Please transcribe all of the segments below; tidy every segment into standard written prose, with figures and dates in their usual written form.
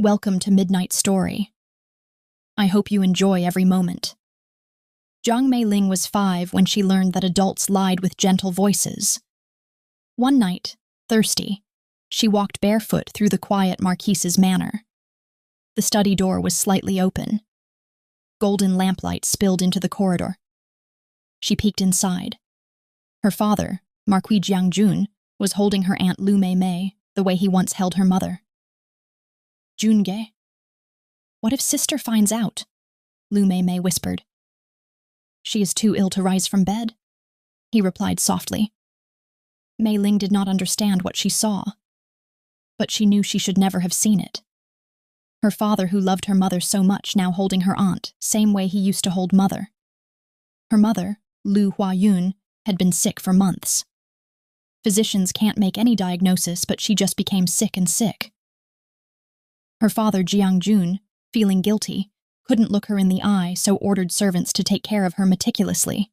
Welcome to Midnight Story. I hope you enjoy every moment. Jiang Meiling was 5 when she learned that adults lied with gentle voices. One night, thirsty, she walked barefoot through the quiet marquise's manor. The study door was slightly open. Golden lamplight spilled into the corridor. She peeked inside. Her father, Marquis Jiangjun, was holding her aunt Lu Mei the way he once held her mother. Junge? What if sister finds out? Lu Mei whispered. She is too ill to rise from bed, he replied softly. Mei Ling did not understand what she saw, but she knew she should never have seen it. Her father, who loved her mother so much, now holding her aunt, same way he used to hold mother. Her mother, Lu Huayun, had been sick for months. Physicians can't make any diagnosis, but she just became sick and sick. Her father, Jiangjun, feeling guilty, couldn't look her in the eye, so ordered servants to take care of her meticulously.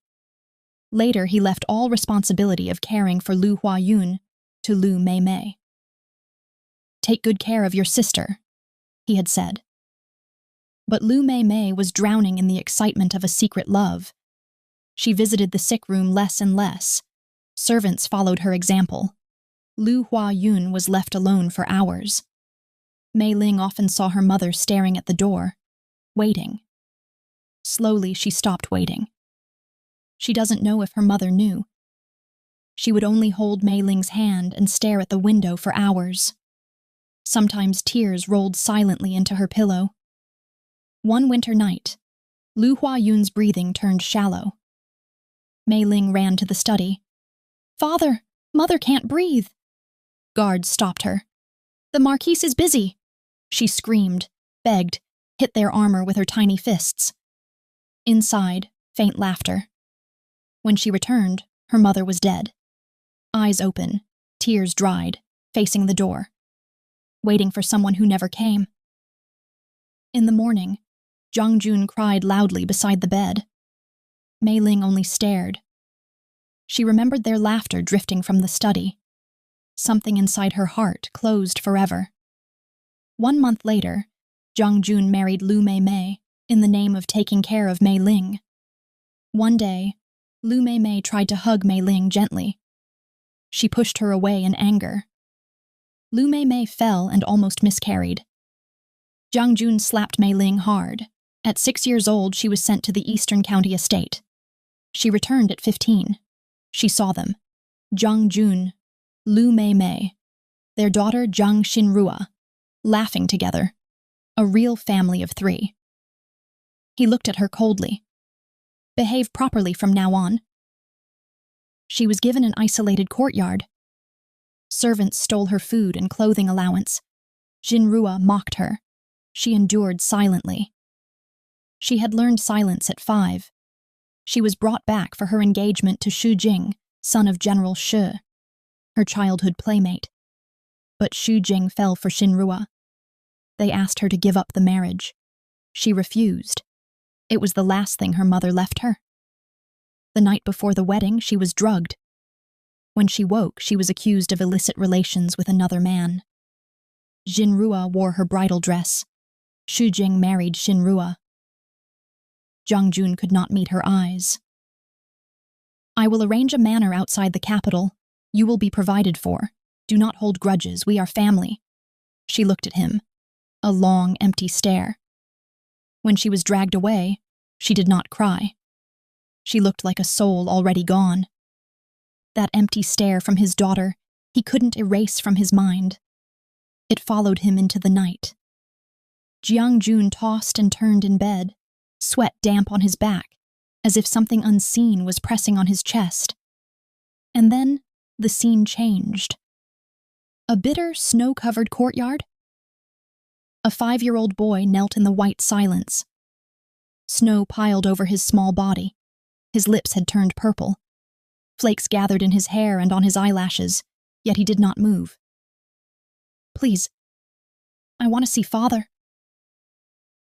Later, he left all responsibility of caring for Lu Huayun to Lu Mei. Take good care of your sister, he had said. But Lu Mei was drowning in the excitement of a secret love. She visited the sick room less and less. Servants followed her example. Lu Huayun was left alone for hours. Mei Ling often saw her mother staring at the door, waiting. Slowly, she stopped waiting. She doesn't know if her mother knew. She would only hold Mei Ling's hand and stare at the window for hours. Sometimes tears rolled silently into her pillow. One winter night, Lu Huayun's breathing turned shallow. Mei Ling ran to the study. "Father, mother can't breathe." Guards stopped her. "The Marquise is busy," she screamed, begged, hit their armor with her tiny fists. Inside, faint laughter. When she returned, her mother was dead. Eyes open, tears dried, facing the door, waiting for someone who never came. In the morning, Jiangjun cried loudly beside the bed. Mei Ling only stared. She remembered their laughter drifting from the study. Something inside her heart closed forever. 1 month later, Jiangjun married Lu Mei in the name of taking care of Mei Ling. One day, Lu Mei tried to hug Mei Ling gently. She pushed her away in anger. Lu Mei fell and almost miscarried. Jiangjun slapped Mei Ling hard. At 6 years old, she was sent to the Eastern County estate. She returned at 15. She saw them. Jiangjun, Lu Mei, their daughter Jiang Xinrua, laughing together. A real family of 3. He looked at her coldly. "Behave properly from now on." She was given an isolated courtyard. Servants stole her food and clothing allowance. Xinrua mocked her. She endured silently. She had learned silence at 5. She was brought back for her engagement to Xu Jing, son of General Shi, her childhood playmate. But Xu Jing fell for Xinrua. They asked her to give up the marriage. She refused. It was the last thing her mother left her. The night before the wedding, she was drugged. When she woke, she was accused of illicit relations with another man. Xinrua wore her bridal dress. Xu Jing married Xinrua. Jiangjun could not meet her eyes. "I will arrange a manor outside the capital. You will be provided for. Do not hold grudges. We are family." She looked at him. A long, empty stare. When she was dragged away, she did not cry. She looked like a soul already gone. That empty stare from his daughter, he couldn't erase from his mind. It followed him into the night. Jiangjun tossed and turned in bed, sweat damp on his back, as if something unseen was pressing on his chest. And then the scene changed. A bitter, snow-covered courtyard. A 5-year-old boy knelt in the white silence. Snow piled over his small body. His lips had turned purple. Flakes gathered in his hair and on his eyelashes, yet he did not move. "Please, I want to see father."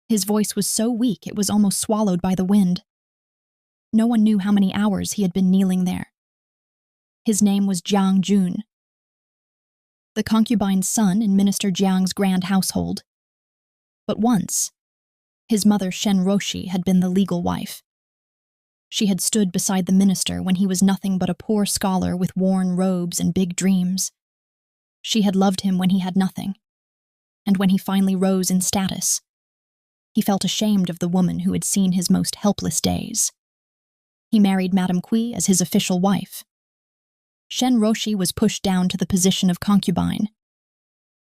His voice was so weak it was almost swallowed by the wind. No one knew how many hours he had been kneeling there. His name was Jiangjun. The concubine's son in Minister Jiang's grand household. But once, his mother Shen Roshi had been the legal wife. She had stood beside the minister when he was nothing but a poor scholar with worn robes and big dreams. She had loved him when he had nothing, and when he finally rose in status, he felt ashamed of the woman who had seen his most helpless days. He married Madame Kui as his official wife. Shen Roshi was pushed down to the position of concubine.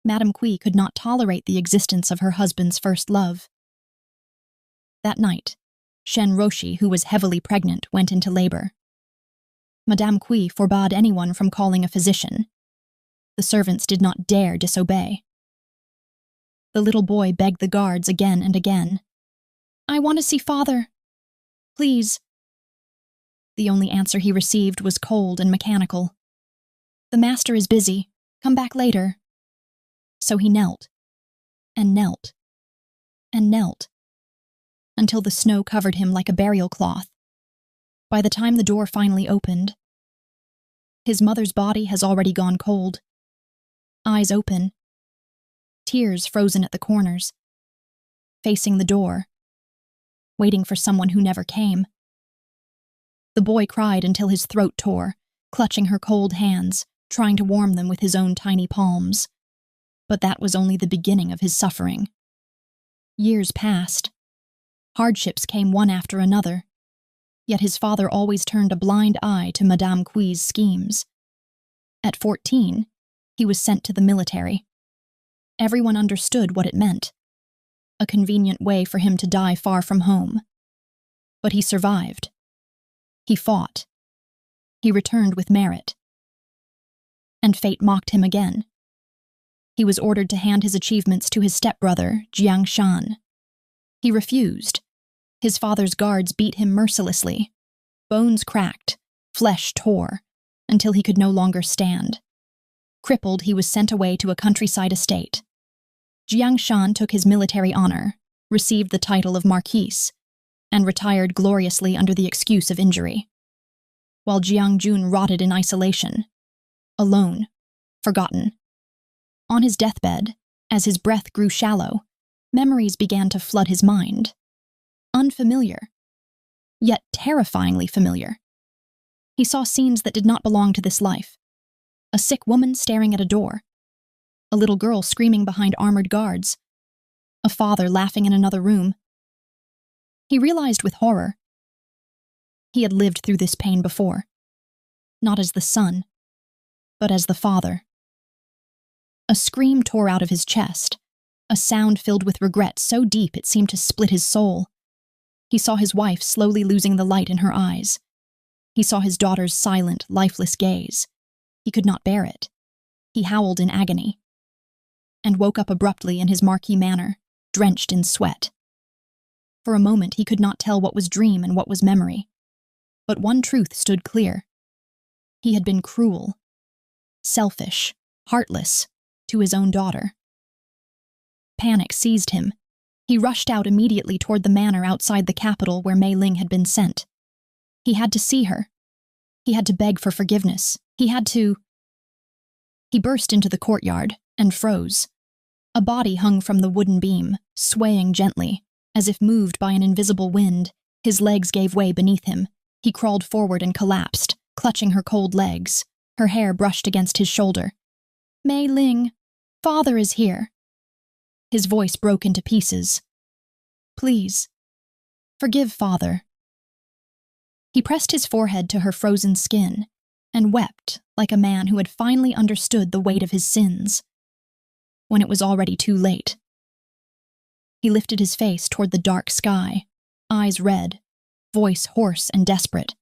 Madame Kui could not tolerate the existence of her husband's first love. That night, Shen Roshi, who was heavily pregnant, went into labor. Madame Kui forbade anyone from calling a physician. The servants did not dare disobey. The little boy begged the guards again and again. "I want to see father. Please." The only answer he received was cold and mechanical. "The master is busy. Come back later." So he knelt, and knelt, and knelt, until the snow covered him like a burial cloth. By the time the door finally opened, his mother's body has already gone cold. Eyes open, tears frozen at the corners, facing the door, waiting for someone who never came. The boy cried until his throat tore, clutching her cold hands, trying to warm them with his own tiny palms. But that was only the beginning of his suffering. Years passed. Hardships came one after another, yet his father always turned a blind eye to Madame Kui's schemes. At 14, he was sent to the military. Everyone understood what it meant, a convenient way for him to die far from home. But he survived. He fought. He returned with merit. And fate mocked him again. He was ordered to hand his achievements to his stepbrother, Jiang Shan. He refused. His father's guards beat him mercilessly. Bones cracked, flesh tore, until he could no longer stand. Crippled, he was sent away to a countryside estate. Jiang Shan took his military honor, received the title of Marquise, and retired gloriously under the excuse of injury. While Jiang Jun rotted in isolation, alone, forgotten. On his deathbed, as his breath grew shallow, memories began to flood his mind. Unfamiliar, yet terrifyingly familiar. He saw scenes that did not belong to this life. A sick woman staring at a door, a little girl screaming behind armored guards, a father laughing in another room. He realized with horror he had lived through this pain before, not as the son, but as the father. A scream tore out of his chest, a sound filled with regret so deep it seemed to split his soul. He saw his wife slowly losing the light in her eyes. He saw his daughter's silent, lifeless gaze. He could not bear it. He howled in agony, and woke up abruptly in his marquee manner, drenched in sweat. For a moment he could not tell what was dream and what was memory. But one truth stood clear. He had been cruel, selfish, heartless, to his own daughter. Panic seized him. He rushed out immediately toward the manor outside the capital where Mei Ling had been sent. He had to see her. He had to beg for forgiveness. He burst into the courtyard and froze. A body hung from the wooden beam, swaying gently, as if moved by an invisible wind. His legs gave way beneath him. He crawled forward and collapsed, clutching her cold legs. Her hair brushed against his shoulder. "Mei Ling, father is here." His voice broke into pieces. "Please, forgive father." He pressed his forehead to her frozen skin and wept like a man who had finally understood the weight of his sins. When it was already too late, he lifted his face toward the dark sky, eyes red, voice hoarse and desperate.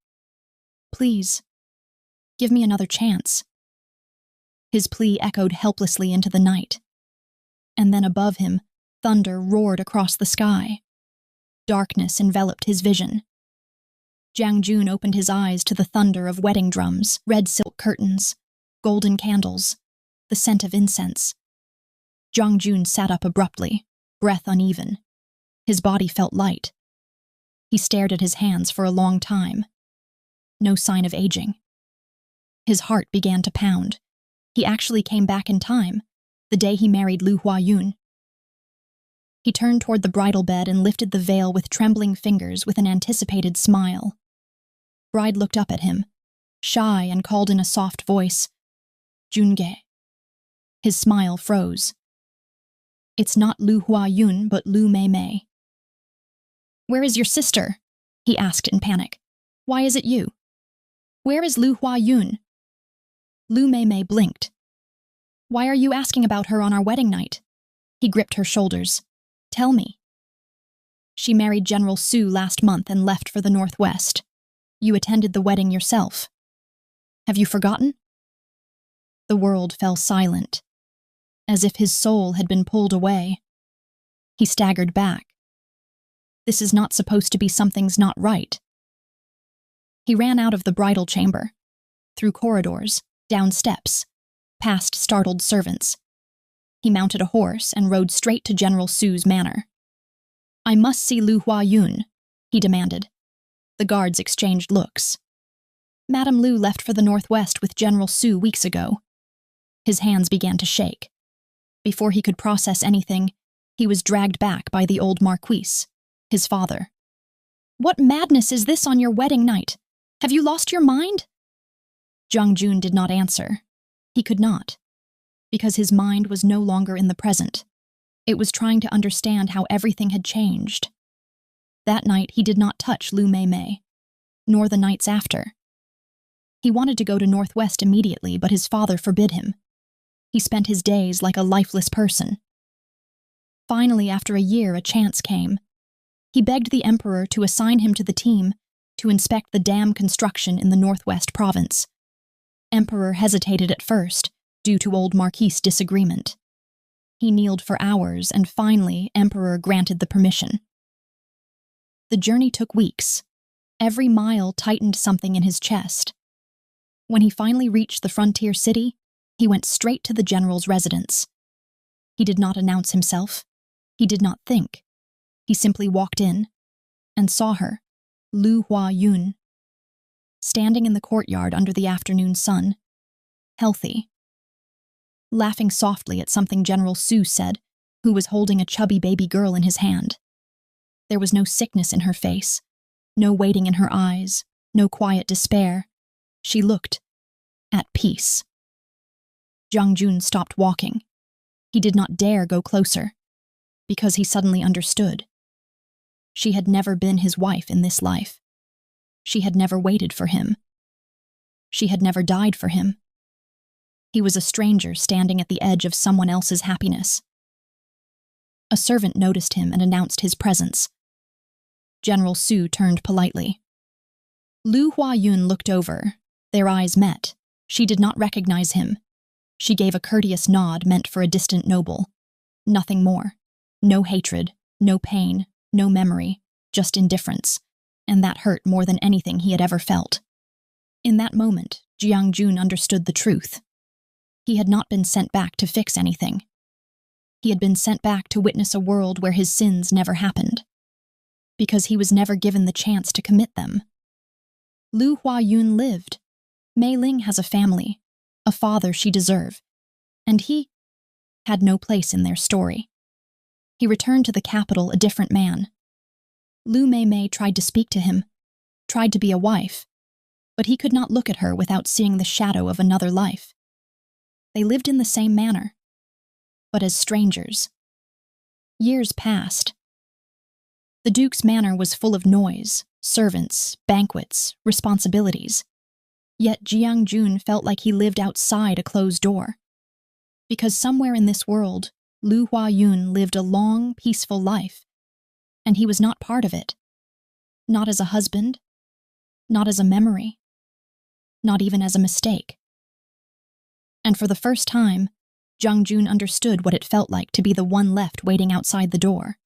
"Please, give me another chance." His plea echoed helplessly into the night. And then above him, thunder roared across the sky. Darkness enveloped his vision. Jiang Jun opened his eyes to the thunder of wedding drums, red silk curtains, golden candles, the scent of incense. Jiang Jun sat up abruptly, breath uneven. His body felt light. He stared at his hands for a long time. No sign of aging. His heart began to pound. He actually came back in time, the day he married Lu Huayun. He turned toward the bridal bed and lifted the veil with trembling fingers with an anticipated smile. Bride looked up at him, shy, and called in a soft voice, "Junge." His smile froze. "It's not Lu Hua Yun, but Lu Mei Mei." "Where is your sister?" he asked in panic. "Why is it you? Where is Lu Hua Yun?" Lu Mei Mei blinked. "Why are you asking about her on our wedding night?" He gripped her shoulders. "Tell me." "She married General Su last month and left for the Northwest. You attended the wedding yourself. Have you forgotten?" The world fell silent, as if his soul had been pulled away. He staggered back. This is not supposed to be something's not right. He ran out of the bridal chamber, through corridors, down steps, past startled servants. He mounted a horse and rode straight to General Su's manor. "I must see Lu Hua Yun," he demanded. The guards exchanged looks. "Madame Lu left for the Northwest with General Su weeks ago." His hands began to shake. Before he could process anything, he was dragged back by the old Marquis, his father. "What madness is this on your wedding night? Have you lost your mind?" Zhang Jun did not answer. He could not, because his mind was no longer in the present. It was trying to understand how everything had changed. That night he did not touch Lu Mei Mei, nor the nights after. He wanted to go to Northwest immediately, but his father forbid him. He spent his days like a lifeless person. Finally, after a year, a chance came. He begged the emperor to assign him to the team to inspect the dam construction in the Northwest province. Emperor hesitated at first, due to old Marquis' disagreement. He kneeled for hours, and finally, Emperor granted the permission. The journey took weeks. Every mile tightened something in his chest. When he finally reached the frontier city, he went straight to the general's residence. He did not announce himself. He did not think. He simply walked in and saw her, Lu Hua Yun, standing in the courtyard under the afternoon sun, healthy, laughing softly at something General Su said, who was holding a chubby baby girl in his hand. There was no sickness in her face, no waiting in her eyes, no quiet despair. She looked at peace. Zhang Jun stopped walking. He did not dare go closer, because he suddenly understood. She had never been his wife in this life. She had never waited for him. She had never died for him. He was a stranger standing at the edge of someone else's happiness. A servant noticed him and announced his presence. General Su turned politely. Lu Hua Yun looked over. Their eyes met. She did not recognize him. She gave a courteous nod meant for a distant noble. Nothing more. No hatred, no pain, no memory, just indifference, and that hurt more than anything he had ever felt. In that moment, Jiang Jun understood the truth. He had not been sent back to fix anything. He had been sent back to witness a world where his sins never happened, because he was never given the chance to commit them. Lu Hua Yun lived. Mei Ling has a family, a father she deserved, and he had no place in their story. He returned to the capital a different man. Lu Mei Mei tried to speak to him, tried to be a wife, but he could not look at her without seeing the shadow of another life. They lived in the same manner, but as strangers. Years passed. The Duke's manor was full of noise, servants, banquets, responsibilities. Yet Jiang Jun felt like he lived outside a closed door. Because somewhere in this world, Lu Hua Yun lived a long, peaceful life, and he was not part of it. Not as a husband, not as a memory, not even as a mistake. And for the first time, Zhang Jun understood what it felt like to be the one left waiting outside the door.